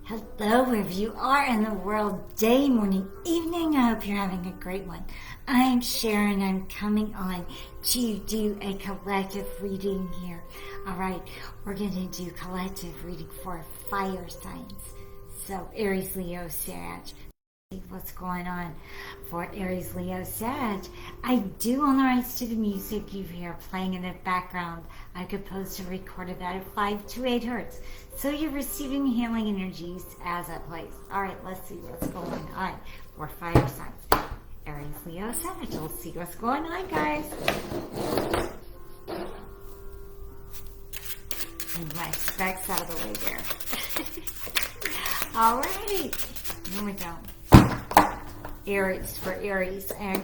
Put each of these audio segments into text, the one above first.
Hello, wherever you are in the world, day, morning, evening. I hope you're having a great one. I'm Sharon. I'm coming on to do a collective reading here. All right, we're going to do collective reading for fire signs. So Aries, Leo, Sag. What's going on for Aries, Leo, Sag? I do own the rights to the music you hear playing in the background. I composed and recorded that at 5 to 8 hertz. So you're receiving healing energies as it plays. All right, let's see what's going on for fire signs. Aries, Leo, Sag. Let's see what's going on, guys. Move my specs out of the way there. All right, here we go. Aries for Aries, and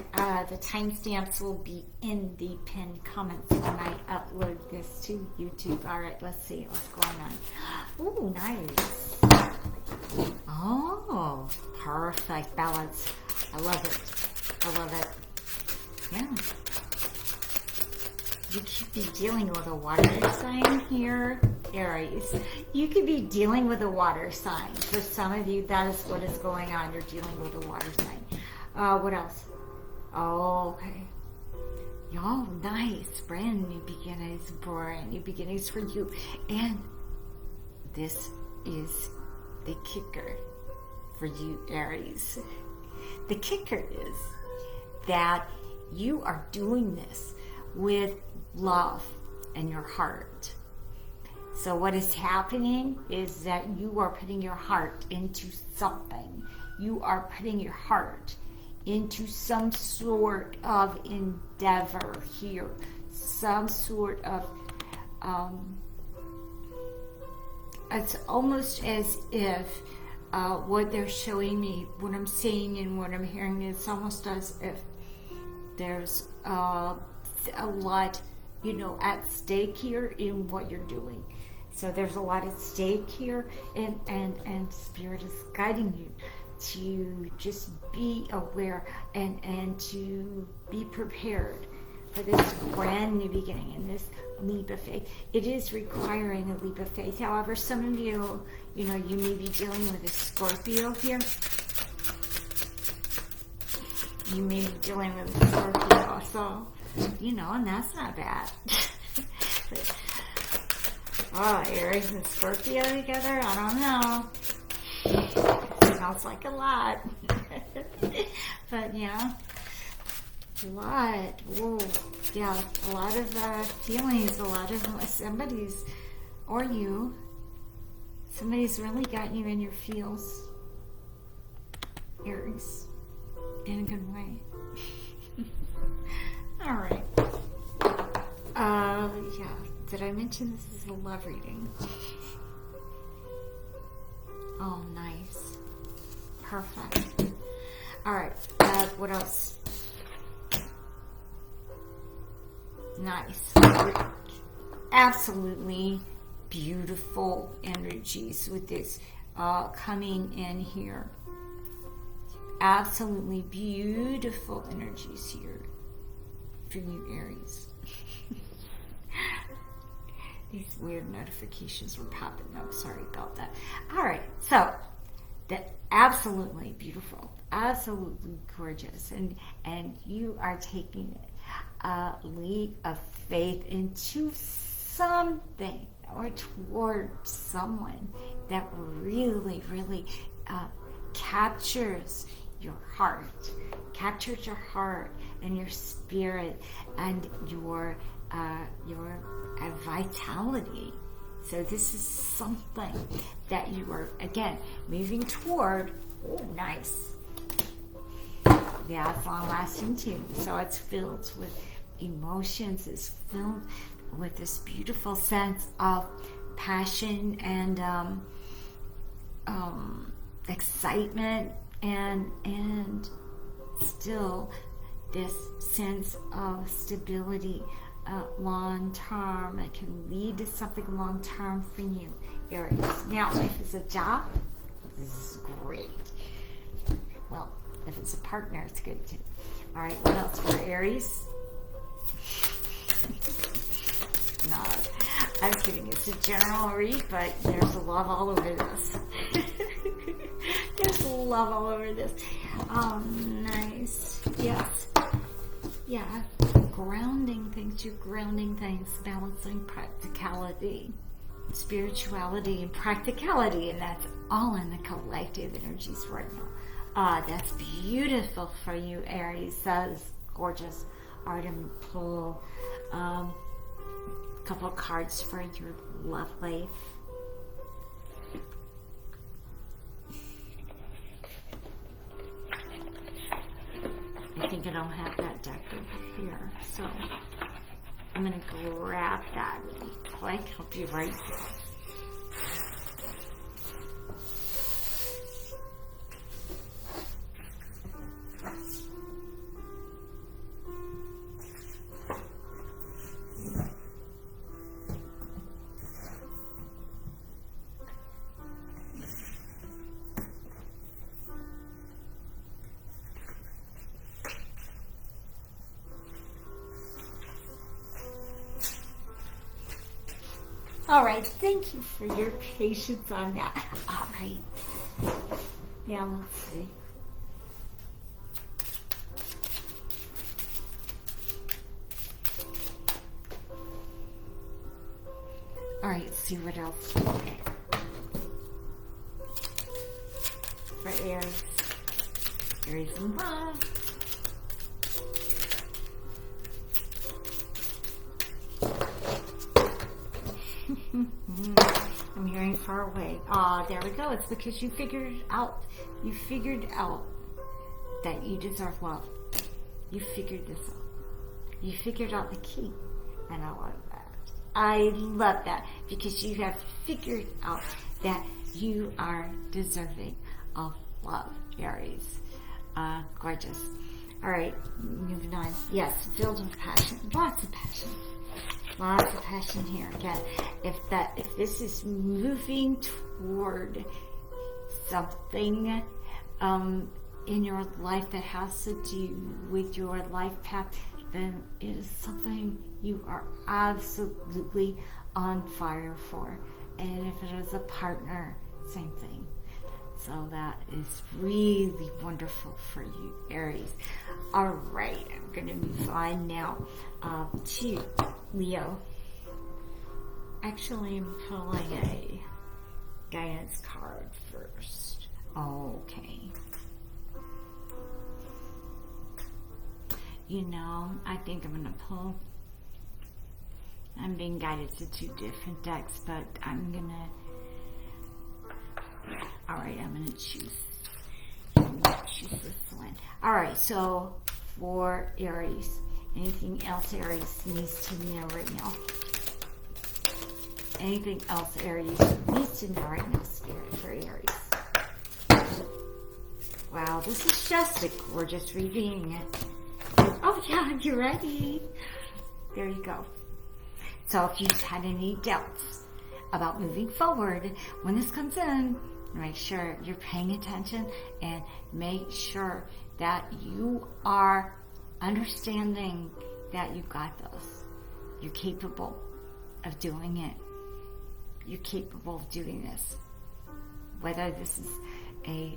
the timestamps will be in the pinned comments when I upload this to YouTube. All right, let's see what's going on. Ooh, nice. Oh, perfect balance. I love it. I love it. Yeah. You could be dealing with a water sign here, Aries. You could be dealing with a water sign. For some of you, that is what is going on. You're dealing with a water sign. What else? Oh, okay. Y'all, nice. Brand new beginnings. Brand new beginnings for you. And this is the kicker for you, Aries. The kicker is that you are doing this with love in your heart. So what is happening is that you are putting your heart into something. You are putting your heart into some sort of endeavor here. Some sort of, it's almost as if what they're showing me, what I'm seeing and what I'm hearing, it's almost as if there's a lot, at stake here in what you're doing. So there's a lot at stake here, and Spirit is guiding you to just be aware and to be prepared for this brand new beginning and this leap of faith. It is requiring a leap of faith. However, some of you, you may be dealing with a Scorpio here. You may be dealing with a Scorpio, so, and that's not bad. Oh, Aries and Scorpio together? I don't know. Sounds like a lot. But yeah, a lot. Whoa. Yeah, a lot of feelings, a lot of somebody's really got you in your feels, Aries, in a good way. All right. Yeah. Did I mention this is a love reading? Oh, nice. Perfect. All right. What else? Nice. Absolutely beautiful energies with this coming in here. Absolutely beautiful energies here for you, Aries. These weird notifications were popping up. Sorry about that. All right. So, absolutely beautiful, absolutely gorgeous, and you are taking a leap of faith into something or towards someone that really, really captures your heart and your spirit and your vitality. So this is something that you are, again, moving toward. Oh, nice. Yeah, it's long-lasting too. So it's filled with emotions. It's filled with this beautiful sense of passion and excitement and still this sense of stability. Long term, it can lead to something long term for you, Aries. Now, if it's a job, this is great. Well, if it's a partner, it's good too. All right, what else for Aries? No, I'm kidding. It's a general read, but there's a love all over this. love all over this. Oh, nice. Yes. Yeah. Grounding things. You're grounding things. Balancing practicality, spirituality, and practicality. And that's all in the collective energies right now. That's beautiful for you, Aries. That is gorgeous. All right, I'm going to pull a couple of cards for your love life. I think I don't have that deck over here, so I'm going to grab that really quick. I'll be right back. All right, thank you for your patience on that. All right. Now let's see. All right, let's see what else. For Aries. Aries in love. I'm hearing far away. There we go. It's because you figured out that you deserve love. You figured this out. You figured out the key. And I love that. I love that because you have figured out that you are deserving of love, Aries. Gorgeous. All right, moving on. Yes, filled with passion. Lots of passion. Lots of passion here. Again, if this is moving toward something in your life that has to do with your life path, then it is something you are absolutely on fire for. And if it is a partner, same thing. So that is really wonderful for you, Aries. All right, I'm going to move on now to Leo. Actually, I'm pulling a guidance card first. Okay. You know, I think I'm going to pull. I'm being guided to two different decks, but I'm going to. Alright, I'm going to choose this one. Alright, so for Aries, anything else Aries needs to know right now? Anything else Aries needs to know right now, Spirit, for Aries? Wow, this is just a gorgeous reading. Oh yeah, you're ready. There you go. So if you've had any doubts about moving forward, when this comes in, make sure you're paying attention and make sure that you are understanding that you got this. You're capable of doing it. You're capable of doing this. Whether this is a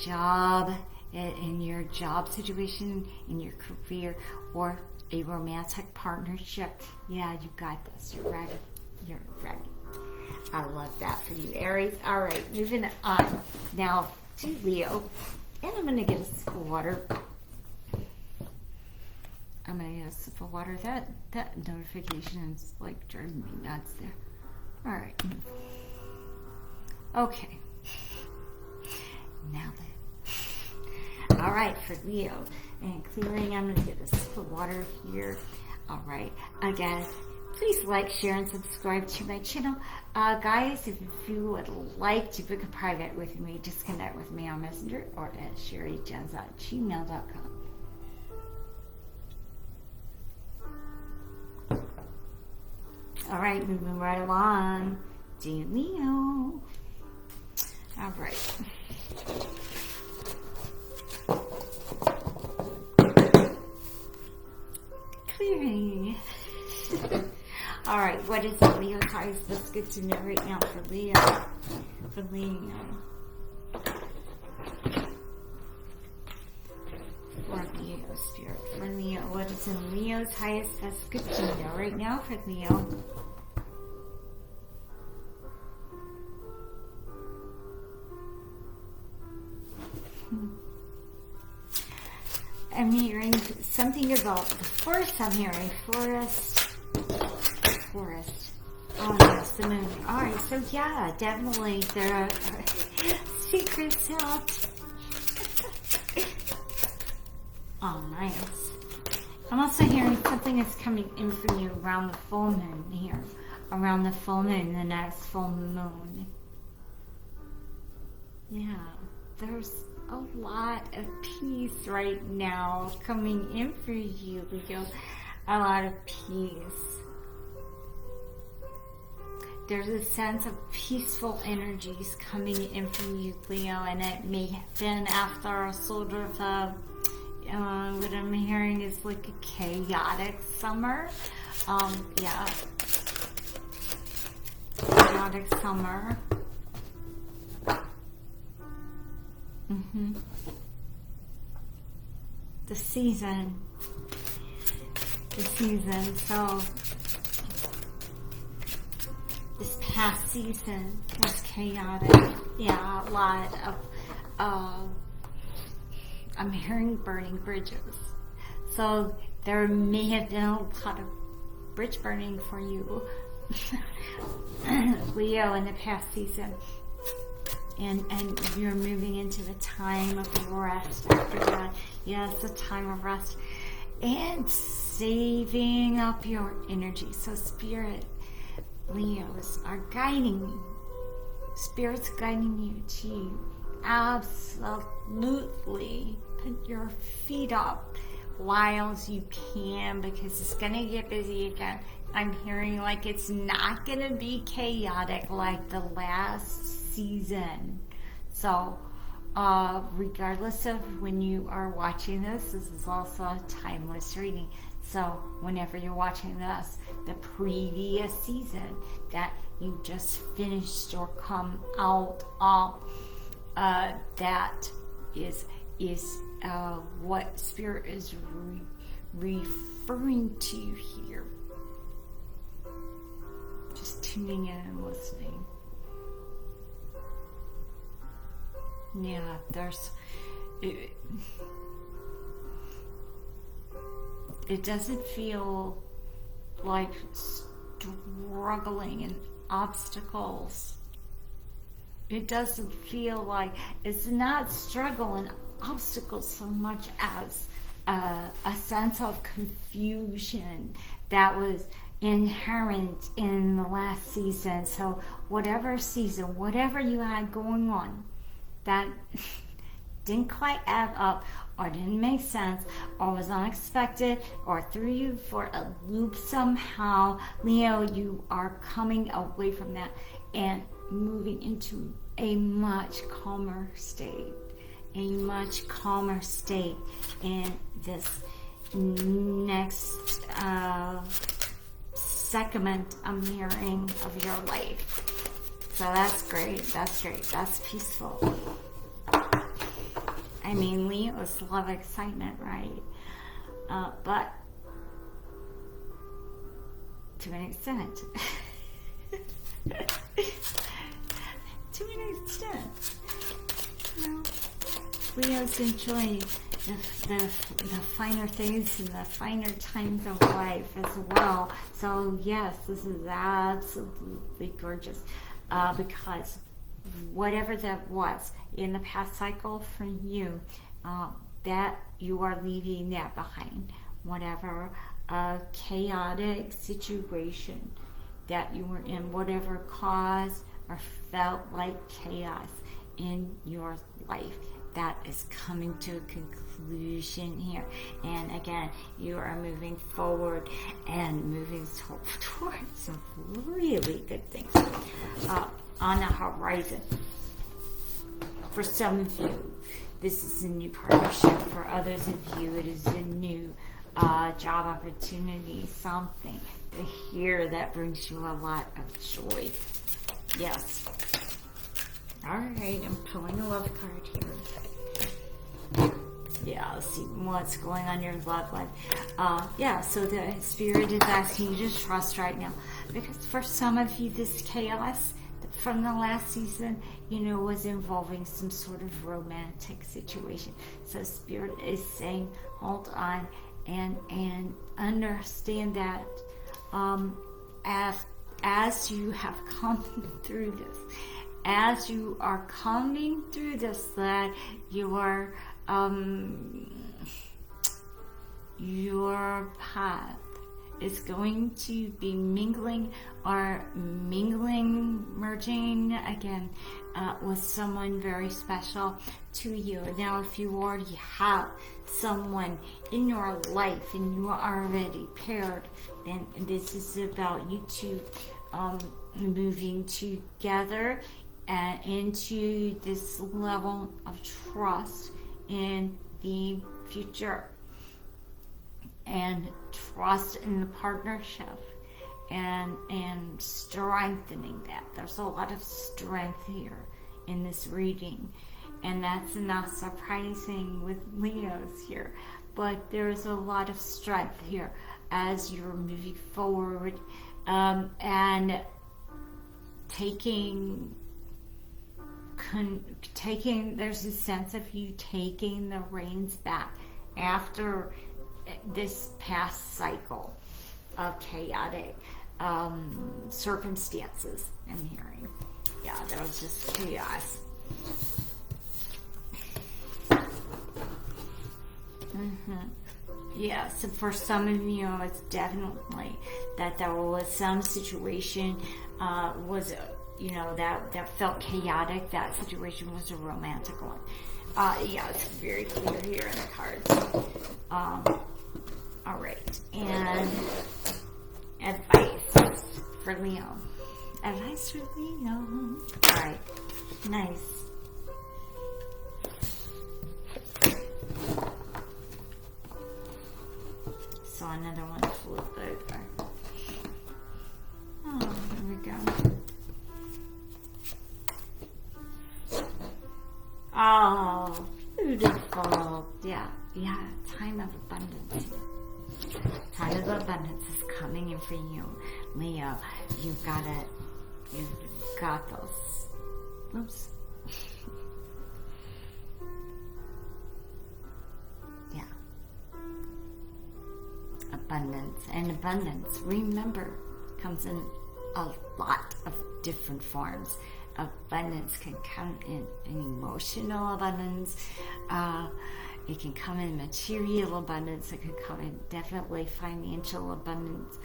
job, in your job situation, in your career, or a romantic partnership, yeah, you got this. You're ready. You're ready. I love that for you, Aries. All right, moving on now to Leo. And I'm going to get a sip of water. I'm going to get a sip of water. That notification is like driving me nuts there. All right. Okay. Now then. All right, for Leo. And clearing, I'm going to get a sip of water here. All right. Again, please like, share, and subscribe to my channel. Guys, if you would like to book a private with me, just connect with me on Messenger or at sherrijens@gmail.com. All right, moving right along. Dear Leo. All right. Clearing. All right, what is it, Leo cards? That's good to know right now for Leo. For Leo. Spirit, for Leo. What is in Leo's highest best good to know right now for Leo? I'm hearing something about the forest. I'm hearing forest. Oh yes, the moon. Alright, so yeah, definitely there are secrets out. Oh, nice. I'm also hearing something is coming in for you around the full moon here. Around the full moon, the next full moon. Yeah, there's a lot of peace right now coming in for you, Leo. A lot of peace. There's a sense of peaceful energies coming in from you, Leo, and it may have been after a sort of what I'm hearing is like a chaotic summer. Yeah. Chaotic summer. The season. So this past season was chaotic. Yeah, a lot of I'm hearing burning bridges. So there may have been a lot of bridge burning for you, Leo, in the past season. And you're moving into the time of rest after that. Yes, the time of rest. And saving up your energy. So Spirit, Leos are guiding you. Spirit's guiding you to absolutely put your feet up while you can, because it's going to get busy again. I'm hearing like it's not going to be chaotic like the last season. So regardless of when you are watching this is also a timeless reading. So whenever you're watching this, the previous season that you just finished or come out of, that is what Spirit is referring to here. Just tuning in and listening. Yeah, there's it doesn't feel like struggling and obstacles. It doesn't feel like it's not struggle and obstacles so much as a sense of confusion that was inherent in the last season. So whatever season, whatever you had going on that didn't quite add up or didn't make sense or was unexpected or threw you for a loop somehow, Leo, you are coming away from that and moving into a much calmer state. In this next segment I'm hearing of your life. So that's great. That's peaceful. I mean, Leos love excitement, right? But to an extent. To an extent. You know, Leos enjoy the finer things and the finer times of life as well. So yes, this is absolutely gorgeous. Because whatever that was in the past cycle for you, that you are leaving that behind. Whatever chaotic situation that you were in, whatever caused or felt like chaos in your life, that is coming to a conclusion here. And again, you are moving forward and moving towards some really good things on the horizon. For some of you, this is a new partnership. For others of you, it is a new job opportunity, something to hear that brings you a lot of joy. Yes. All right, I'm pulling a love card here. Yeah, let's see what's going on in your love life. Yeah, so the Spirit is asking you to trust right now. Because for some of you, this chaos from the last season, you know, was involving some sort of romantic situation. So Spirit is saying, hold on and understand that as you have come through this, as you are coming through this, that your path is going to be merging again with someone very special to you. Now, if you already have someone in your life and you are already paired, then this is about you two moving together and into this level of trust in the future and trust in the partnership and strengthening that. There's a lot of strength here in this reading, and that's not surprising with Leos here, but there's a lot of strength here as you're moving forward and taking, there's a sense of you taking the reins back after this past cycle of chaotic circumstances. I'm hearing, yeah, there was just chaos. Yeah, so for some of you, it's definitely that there was some situation you know, that felt chaotic. That situation was a romantic one. Yeah, it's very clear here in the cards. All right, and advice for Leo. Advice for Leo. All right, nice. So another one flipped over. Oh, here we go. Oh, beautiful. Yeah, time of abundance. Time of abundance is coming in for you, Leo. You've got those. Oops. Yeah. Abundance. And abundance, remember, comes in a lot of different forms. Abundance can come in an emotional abundance. It can come in material abundance. It can come in definitely financial abundance.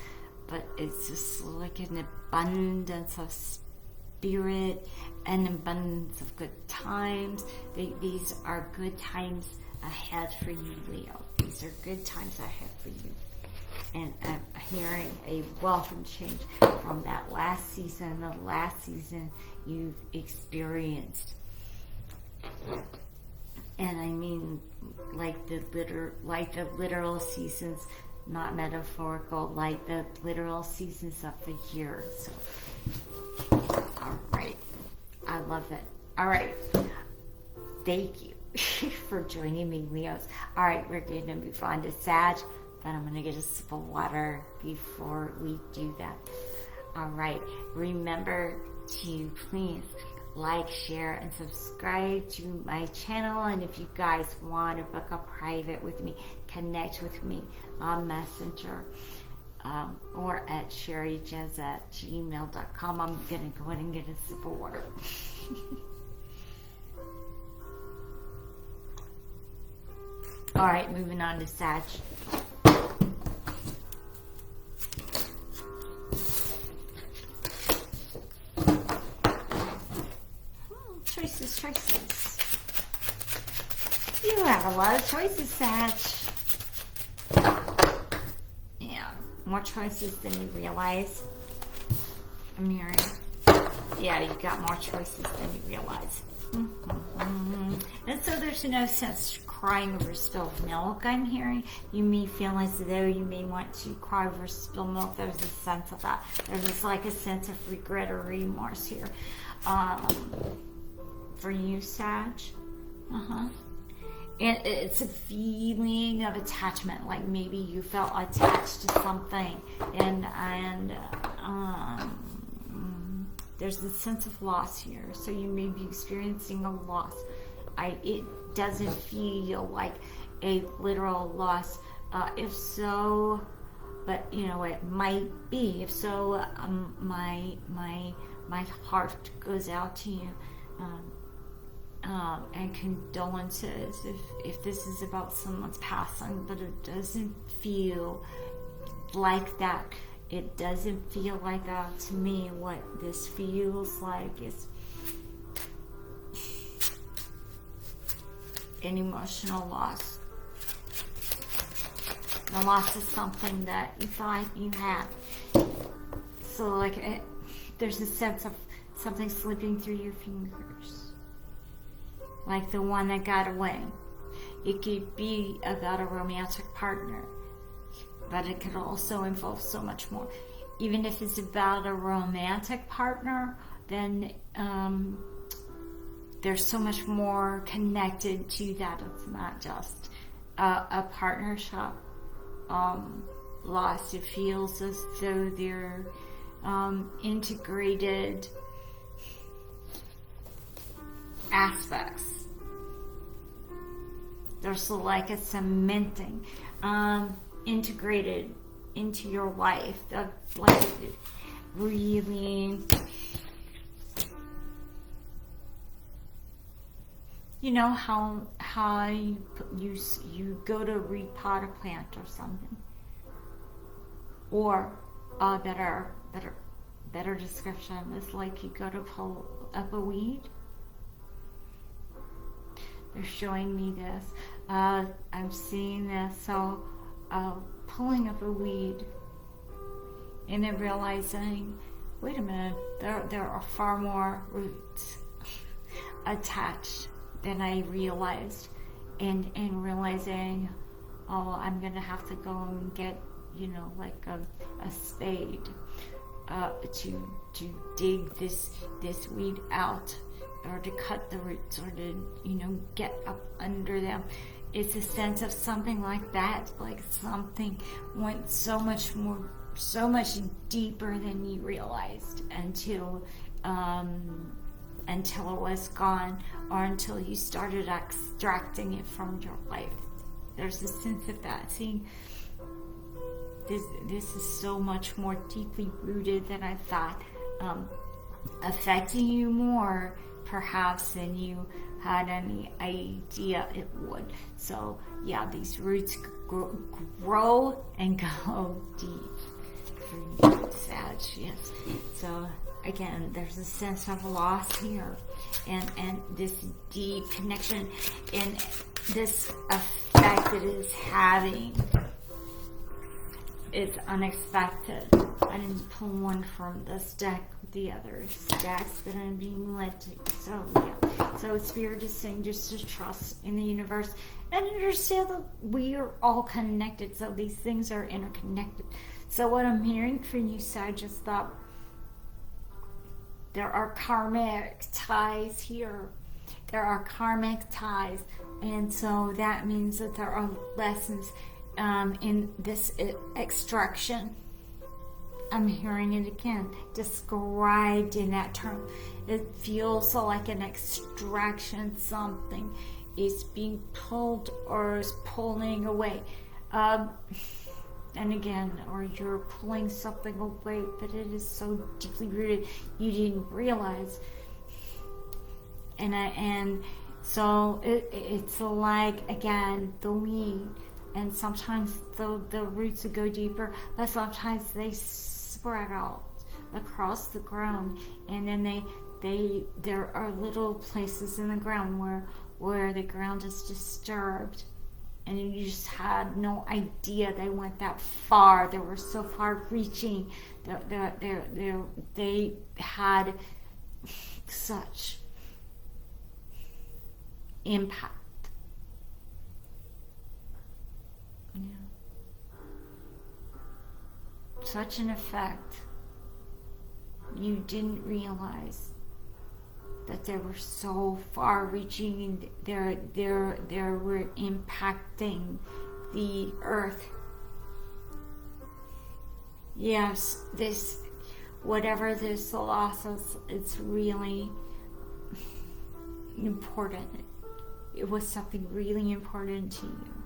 But it's just like an abundance of spirit, an abundance of good times. These are good times ahead for you, Leo. These are good times ahead for you. And I'm hearing a welcome change from that last season, the last season you've experienced. And I mean like the literal seasons, not metaphorical, like the literal seasons of the year. So, all right. I love it. All right. Thank you for joining me, Leos. All right, we're going to move on to Sag. But I'm going to get a sip of water before we do that. All right. Remember to please like, share, and subscribe to my channel. And if you guys want to book a private with me, connect with me on Messenger or at sherrijens@gmail.com. I'm going to go ahead and get a sip of water. All right. Moving on to Sag. Choices. You have a lot of choices, Sag. Yeah, more choices than you realize. I'm hearing. Yeah, you've got more choices than you realize. And so there's no sense crying over spilled milk, I'm hearing. You may feel as though you may want to cry over spilled milk. There's a sense of that. There's just like a sense of regret or remorse here. For you, Sag. And it's a feeling of attachment, like maybe you felt attached to something, and there's this sense of loss here. So you may be experiencing a loss. It doesn't feel like a literal loss. If so, but you know it might be. If so, my heart goes out to you. And condolences if this is about someone's passing, but it doesn't feel like that. It doesn't feel like that to me. What this feels like is an emotional loss. The loss of something that you thought you had. So like there's a sense of something slipping through your fingers. Like the one that got away. It could be about a romantic partner, but it could also involve so much more. Even if it's about a romantic partner, then there's so much more connected to that. It's not just a partnership loss. It feels as though they're integrated aspects. There's like a cementing, integrated into your life. That's like really, you know how you go to repot a plant or something, or a better description is like you go to pull up a weed. They're showing me this. I'm seeing this. So, pulling up a weed and then realizing, wait a minute, there are far more roots attached than I realized. And realizing, oh, I'm going to have to go and get, you know, like a spade to dig this weed out, or to cut the roots, or to, you know, get up under them. It's a sense of something like that, like something went so much deeper than you realized until it was gone, or until you started extracting it from your life. There's a sense of that. Seeing this is so much more deeply rooted than I thought, affecting you more perhaps than you had any idea it would. So yeah, these roots grow and go deep. Sag, yes. So again, there's a sense of loss here, and this deep connection, and this effect that it is having is unexpected. I didn't pull one from this deck, the other stacks that I'm being led to. So yeah, so Spirit is saying just to trust in the universe and understand that we are all connected. So these things are interconnected. So what I'm hearing from you, Sag, is that there are karmic ties here. There are karmic ties, and so that means that there are lessons in this extraction. I'm hearing it again, described in that term. It feels like an extraction. Something is being pulled or is pulling away. And again, or you're pulling something away, but it is so deeply rooted you didn't realize. And so it's like, again, the weed. And sometimes the roots go deeper, but sometimes they spread out across the ground, and then there are little places in the ground where the ground is disturbed, and you just had no idea they went that far. They were so far reaching. They had such impact. Yeah. Such an effect you didn't realize that they were so far reaching, they were impacting the earth. Yes, this, whatever this loss is, it's really important. It was something really important to you.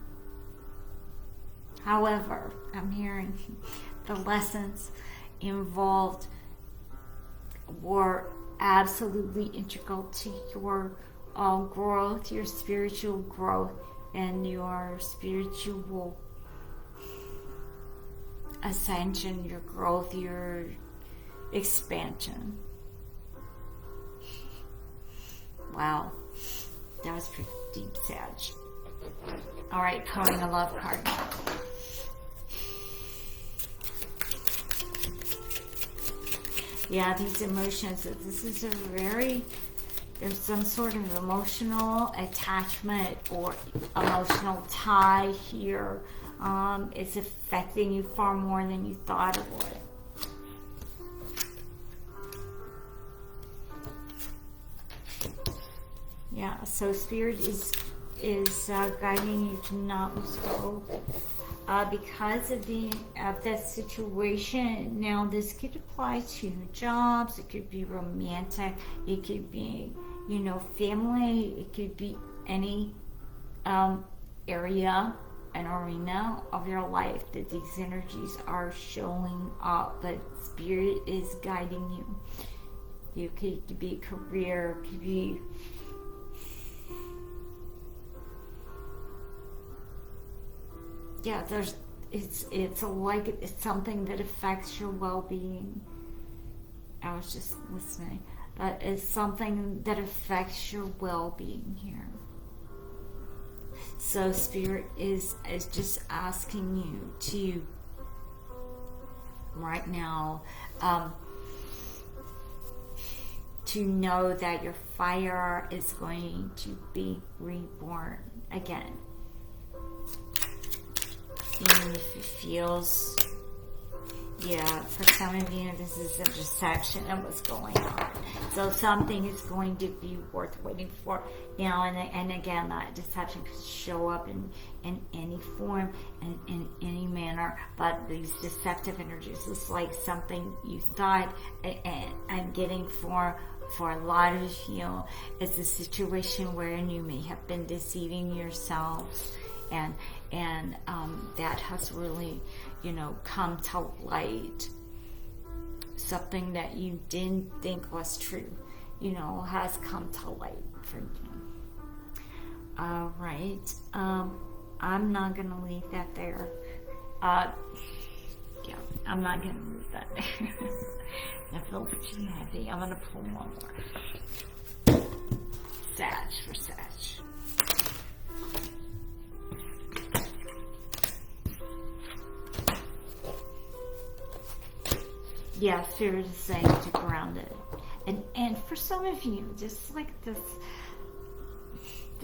However, I'm hearing the lessons involved were absolutely integral to your growth, your spiritual growth, and your spiritual ascension, your growth, your expansion. Wow, that was pretty deep, Sag. All right, pulling a love card now. Yeah, these emotions, this is a very, there's some sort of emotional attachment or emotional tie here. It's affecting you far more than you thought it would. Yeah, so Spirit is guiding you to not lose hope. Because of that situation. Now, this could apply to jobs, it could be romantic, it could be, family, it could be any area, an arena of your life that these energies are showing up, but Spirit is guiding you. It could be career, it could be it's like it's something that affects your well-being. I was just listening, but it's something that affects your well-being here. So Spirit is just asking you to right now to know that your fire is going to be reborn again. Even if it feels, for some of you, this is a deception of what's going on. So something is going to be worth waiting for. And again, that deception could show up in any form and in any manner. But these deceptive energies is like something you thought, and I'm getting for a lot of you, it's a situation wherein you may have been deceiving yourselves. And that has really, come to light. Something that you didn't think was true, has come to light for you. All right. I'm not going to leave that there. I'm not going to leave that there. That feels too heavy. I'm going to pull one more. Sag for Sag. Yeah, Spirit is saying to ground it. And for some of you, just like this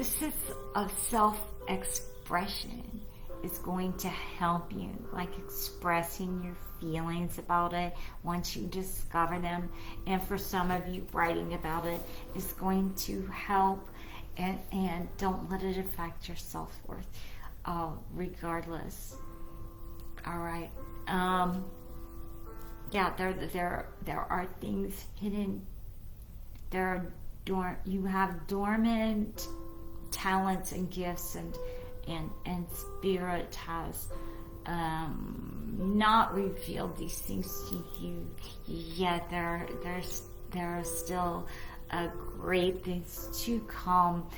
sense of self-expression is going to help you, like expressing your feelings about it once you discover them. And for some of you, writing about it is going to help, and don't let it affect your self-worth, regardless. All right. There are things hidden. You have dormant talents and gifts, and Spirit has not revealed these things to you yet. There are still great things to come,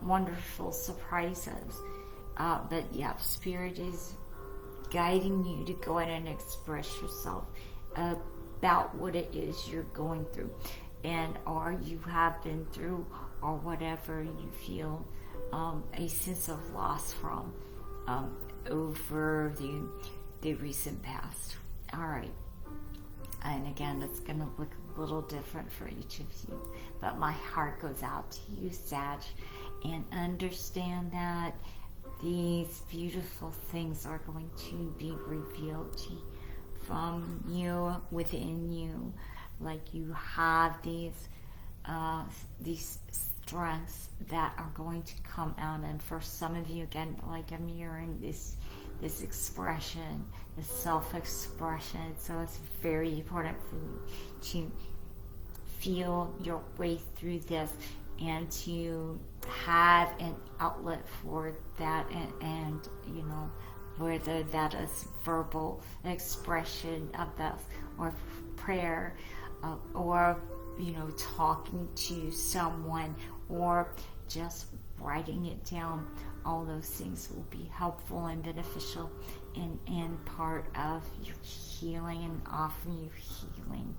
wonderful surprises. But Spirit is guiding you to go ahead and express yourself about what it is you're going through, or you have been through, or whatever you feel a sense of loss from over the recent past. All right. And again, it's going to look a little different for each of you, but my heart goes out to you, Sag, and understand that these beautiful things are going to be revealed to you, from you, within you. Like you have these these strengths that are going to come out. And for some of you, again, like I'm hearing this expression, this self-expression. So it's very important for you to feel your way through this and to have an outlet for that, and you know, whether that is verbal expression of that, or prayer, or you know, talking to someone, or just writing it down. All those things will be helpful and beneficial and part of your healing and offering you healing.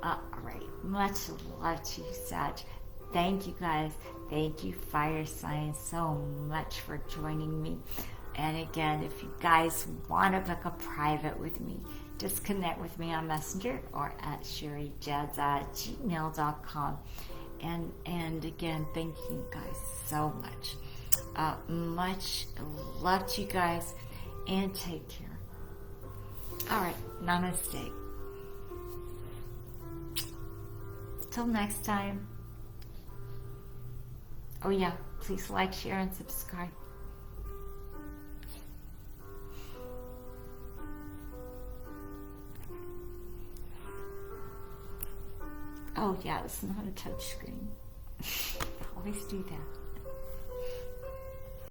All right, much love to you, Sag. Thank you guys. Thank you, fire signs, so much for joining me. And again, if you guys want to book a private with me, just connect with me on Messenger or at sherrijens@gmail.com. And again, thank you guys so much. Much love to you guys, and take care. All right, namaste. Till next time. Oh yeah, please like, share, and subscribe. Oh yeah, it's not a touch screen. Always do that.